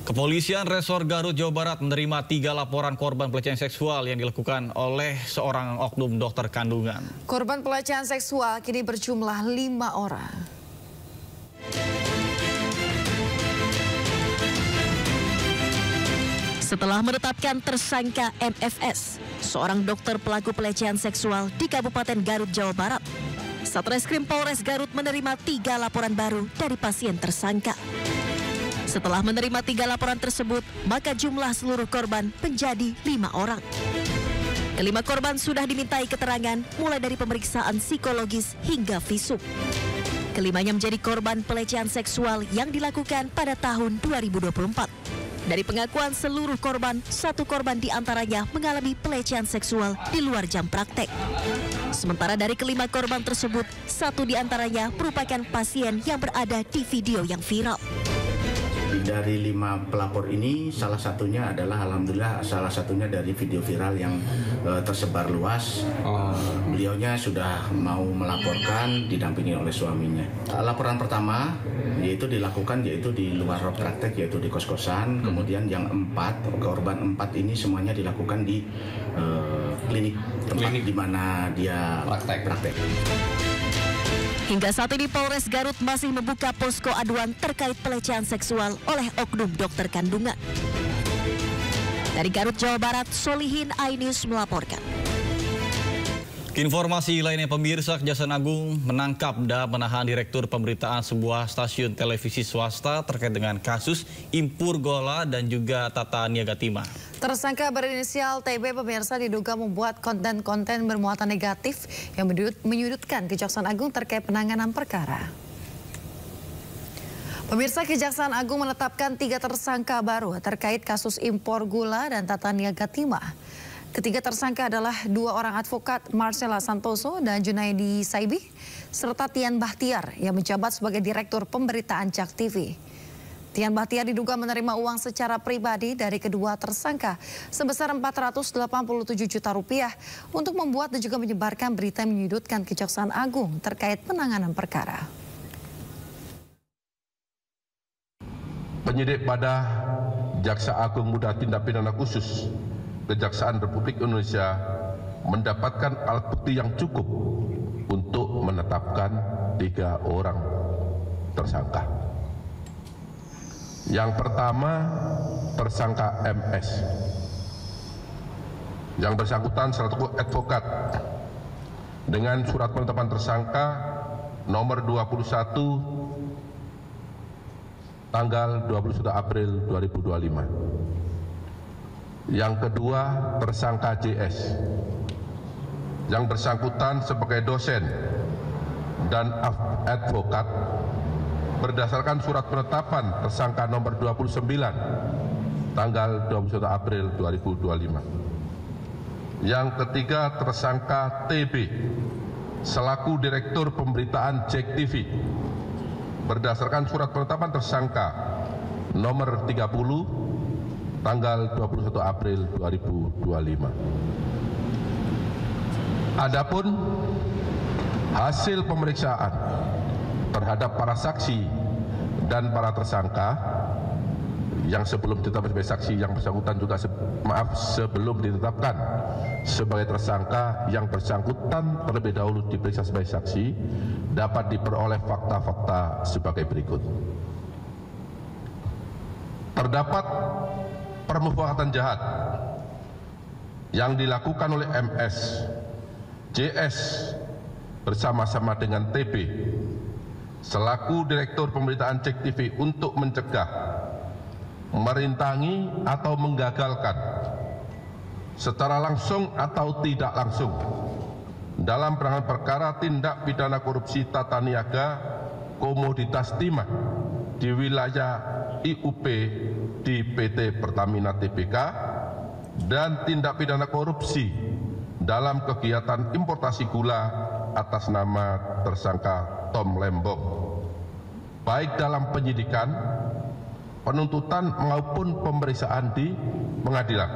Kepolisian Resor Garut, Jawa Barat menerima 3 laporan korban pelecehan seksual yang dilakukan oleh seorang oknum dokter kandungan. Korban pelecehan seksual kini berjumlah 5 orang. Setelah menetapkan tersangka MFS, seorang dokter pelaku pelecehan seksual di Kabupaten Garut, Jawa Barat, Satreskrim Polres Garut menerima 3 laporan baru dari pasien tersangka. Setelah menerima 3 laporan tersebut, maka jumlah seluruh korban menjadi 5 orang. Kelima korban sudah dimintai keterangan mulai dari pemeriksaan psikologis hingga visum. Kelimanya menjadi korban pelecehan seksual yang dilakukan pada tahun 2024. Dari pengakuan seluruh korban, 1 korban diantaranya mengalami pelecehan seksual di luar jam praktek. Sementara dari kelima korban tersebut, 1 diantaranya merupakan pasien yang berada di video yang viral. Dari 5 pelapor ini, salah satunya adalah alhamdulillah salah satunya dari video viral yang tersebar luas. Beliaunya sudah mau melaporkan didampingi oleh suaminya. Laporan pertama yaitu dilakukan yaitu di luar praktek yaitu di kos-kosan. Kemudian yang 4 korban 4 ini semuanya dilakukan di klinik tempat di mana dia praktek. Hingga saat ini Polres Garut masih membuka posko aduan terkait pelecehan seksual oleh oknum dokter kandungan. Dari Garut, Jawa Barat, Solihin Ainius melaporkan. Informasi lainnya, pemirsa, Kejaksaan Agung menangkap dan menahan Direktur Pemberitaan sebuah stasiun televisi swasta terkait dengan kasus impur gula dan juga tata niaga timah. Tersangka berinisial TB, pemirsa, diduga membuat konten-konten bermuatan negatif yang menyudutkan Kejaksaan Agung terkait penanganan perkara. Pemirsa, Kejaksaan Agung menetapkan 3 tersangka baru terkait kasus impor gula dan tata niaga timah. Ketiga tersangka adalah 2 orang advokat, Marcella Santoso dan Junaidi Saibi, serta Tian Bahtiar yang menjabat sebagai Direktur Pemberitaan JAK TV. Tian Bahtiar diduga menerima uang secara pribadi dari kedua tersangka sebesar 487 juta rupiah untuk membuat dan juga menyebarkan berita yang menyudutkan Kejaksaan Agung terkait penanganan perkara. Penyidik pada Jaksa Agung Muda Tindak Pidana Khusus Kejaksaan Republik Indonesia mendapatkan alat bukti yang cukup untuk menetapkan 3 orang tersangka. Yang pertama, tersangka MS. Yang bersangkutan selaku advokat dengan surat penetapan tersangka nomor 21 tanggal 21 April 2025. Yang kedua, tersangka JS. Yang bersangkutan sebagai dosen dan advokat berdasarkan surat penetapan tersangka nomor 29 tanggal 21 April 2025. Yang ketiga, tersangka TB selaku Direktur Pemberitaan JAK TV berdasarkan surat penetapan tersangka nomor 30 tanggal 21 April 2025. Adapun hasil pemeriksaan terhadap para saksi dan para tersangka yang sebelum ditetapkan sebagai saksi, yang bersangkutan juga sebelum ditetapkan sebagai tersangka, yang bersangkutan terlebih dahulu diperiksa sebagai saksi, dapat diperoleh fakta-fakta sebagai berikut. Terdapat permufakatan jahat yang dilakukan oleh MS, JS bersama-sama dengan TB selaku Direktur Pemberitaan JAK TV untuk mencegah, merintangi atau menggagalkan secara langsung atau tidak langsung dalam penanganan perkara tindak pidana korupsi tata niaga komoditas timah di wilayah IUP di PT Pertamina Tbk dan tindak pidana korupsi dalam kegiatan importasi gula atas nama tersangka Tom Lembong, baik dalam penyidikan, penuntutan maupun pemeriksaan di pengadilan.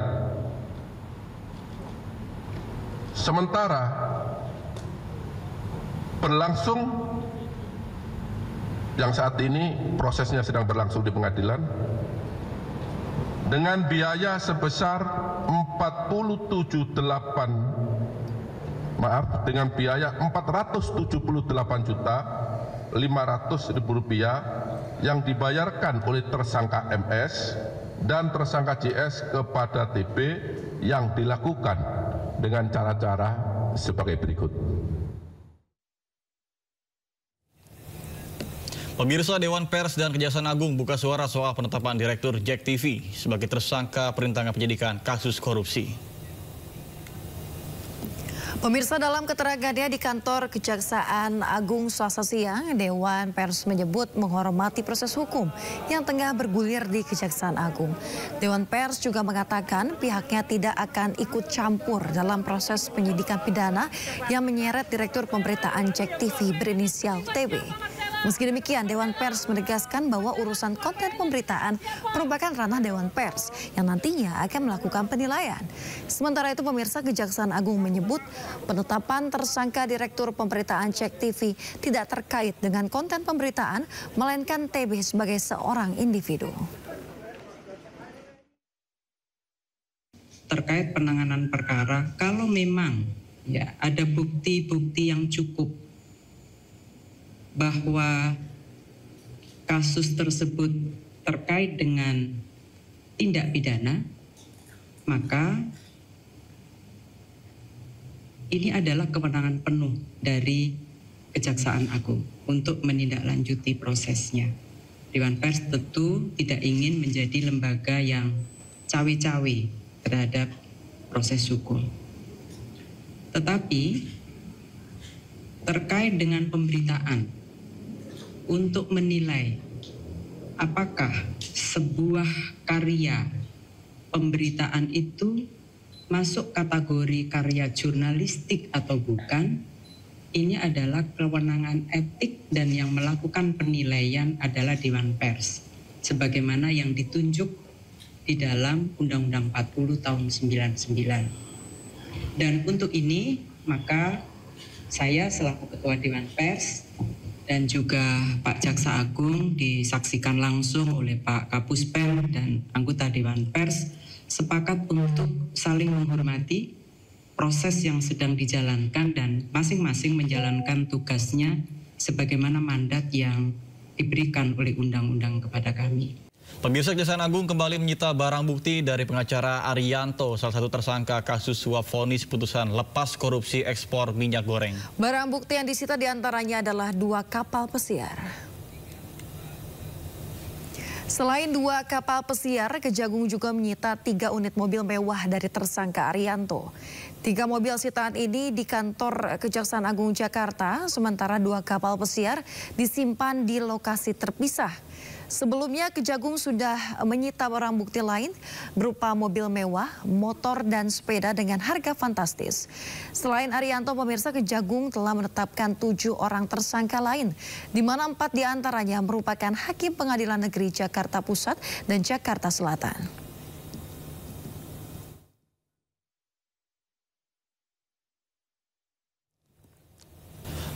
Sementara berlangsung yang saat ini prosesnya sedang berlangsung di pengadilan, dengan biaya sebesar dengan biaya Rp478.500.000 yang dibayarkan oleh tersangka MS dan tersangka JS kepada TB yang dilakukan dengan cara-cara sebagai berikut. Pemirsa, Dewan Pers dan Kejaksaan Agung buka suara soal penetapan Direktur JEK TV sebagai tersangka perintangan penyidikan kasus korupsi. Pemirsa, dalam keterangannya di kantor Kejaksaan Agung Selasa siang, Dewan Pers menyebut menghormati proses hukum yang tengah bergulir di Kejaksaan Agung. Dewan Pers juga mengatakan pihaknya tidak akan ikut campur dalam proses penyidikan pidana yang menyeret Direktur Pemberitaan JEK TV berinisial TB. Meski demikian, Dewan Pers menegaskan bahwa urusan konten pemberitaan merupakan ranah Dewan Pers yang nantinya akan melakukan penilaian. Sementara itu, pemirsa, Kejaksaan Agung menyebut penetapan tersangka Direktur Pemberitaan JEK TV tidak terkait dengan konten pemberitaan, melainkan TB sebagai seorang individu. Terkait penanganan perkara, kalau memang ada bukti-bukti yang cukup bahwa kasus tersebut terkait dengan tindak pidana, maka ini adalah kewenangan penuh dari Kejaksaan Agung untuk menindaklanjuti prosesnya. Dewan Pers tentu tidak ingin menjadi lembaga yang cawe-cawe terhadap proses hukum. Tetapi terkait dengan pemberitaan, untuk menilai apakah sebuah karya pemberitaan itu masuk kategori karya jurnalistik atau bukan, ini adalah kewenangan etik dan yang melakukan penilaian adalah Dewan Pers, sebagaimana yang ditunjuk di dalam Undang-Undang 40 tahun 99. Dan untuk ini, maka saya selaku Ketua Dewan Pers dan juga Pak Jaksa Agung disaksikan langsung oleh Pak Kapuspel dan anggota Dewan Pers sepakat untuk saling menghormati proses yang sedang dijalankan dan masing-masing menjalankan tugasnya sebagaimana mandat yang diberikan oleh undang-undang kepada kami. Pemirsa, Kejaksaan Agung kembali menyita barang bukti dari pengacara Arianto, salah satu tersangka kasus suap vonis putusan lepas korupsi ekspor minyak goreng. Barang bukti yang disita diantaranya adalah 2 kapal pesiar. Selain 2 kapal pesiar, Kejagung juga menyita 3 unit mobil mewah dari tersangka Arianto. 3 mobil sitaan ini di kantor Kejaksaan Agung Jakarta, sementara 2 kapal pesiar disimpan di lokasi terpisah. Sebelumnya, Kejagung sudah menyita barang bukti lain berupa mobil mewah, motor, dan sepeda dengan harga fantastis. Selain Arianto, pemirsa, Kejagung telah menetapkan 7 orang tersangka lain, di mana 4 diantaranya merupakan Hakim Pengadilan Negeri Jakarta Pusat dan Jakarta Selatan.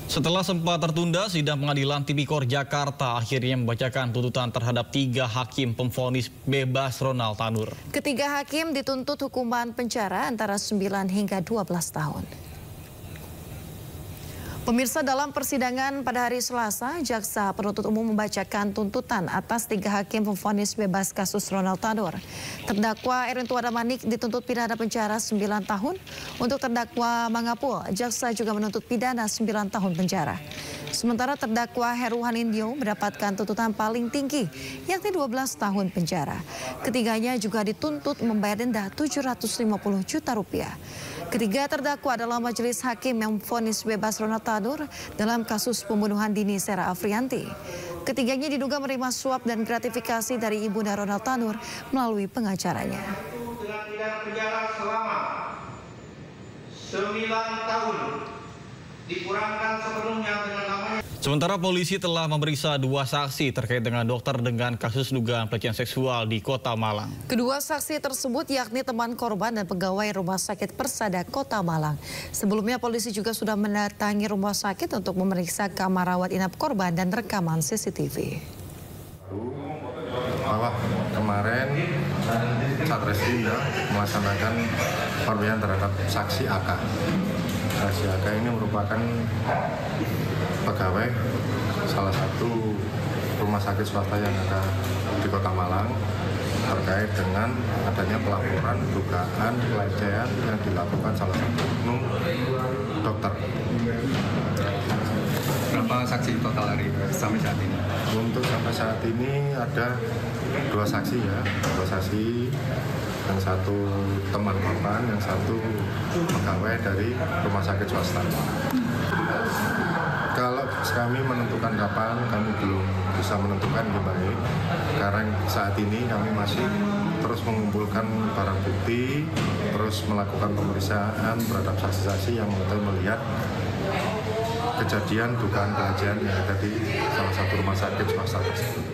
Setelah sempat tertunda, sidang Pengadilan Tipikor Jakarta akhirnya membacakan tuntutan terhadap 3 hakim pemvonis bebas Ronald Tanur. Ketiga hakim dituntut hukuman penjara antara 9 hingga 12 tahun. Pemirsa, dalam persidangan pada hari Selasa, Jaksa Penuntut Umum membacakan tuntutan atas 3 hakim pemvonis bebas kasus Ronald Tanur. Terdakwa Erintua Damanik dituntut pidana penjara 9 tahun. Untuk terdakwa Mangapul, Jaksa juga menuntut pidana 9 tahun penjara. Sementara terdakwa Heru Hanindyo mendapatkan tuntutan paling tinggi, yakni 12 tahun penjara. Ketiganya juga dituntut membayar denda Rp750 juta. Ketiga terdakwa adalah majelis hakim yang memvonis bebas Ronald Tanur dalam kasus pembunuhan Dini Sera Afrianti. Ketiganya diduga menerima suap dan gratifikasi dari ibunda Ronald Tanur melalui pengacaranya. Dengan pidana penjara selama 9 tahun dikurangkan sepenuhnya dengan namanya. Sementara polisi telah memeriksa 2 saksi terkait dengan dokter dengan kasus dugaan pelecehan seksual di Kota Malang. Kedua saksi tersebut yakni teman korban dan pegawai Rumah Sakit Persada Kota Malang. Sebelumnya polisi juga sudah mendatangi rumah sakit untuk memeriksa kamar rawat inap korban dan rekaman CCTV. Bahwa kemarin kemarin Satreskrim melaksanakan pemeriksaan terhadap saksi AK. Saksi AK ini merupakan pegawai salah satu rumah sakit swasta yang ada di Kota Malang terkait dengan adanya pelaporan dugaan pelecehan yang dilakukan salah satu oknum dokter. Berapa saksi total hari sampai saat ini? Untuk sampai saat ini ada 2 saksi ya, 2 saksi, yang satu teman korban, yang satu pegawai dari rumah sakit swasta. Kalau kami menentukan kapan, kami belum bisa menentukan lebih baik. Karena saat ini kami masih terus mengumpulkan barang bukti, terus melakukan pemeriksaan terhadap saksi-saksi yang melihat kejadian dugaan pelecehan yang ada di salah satu rumah sakit swasta tersebut.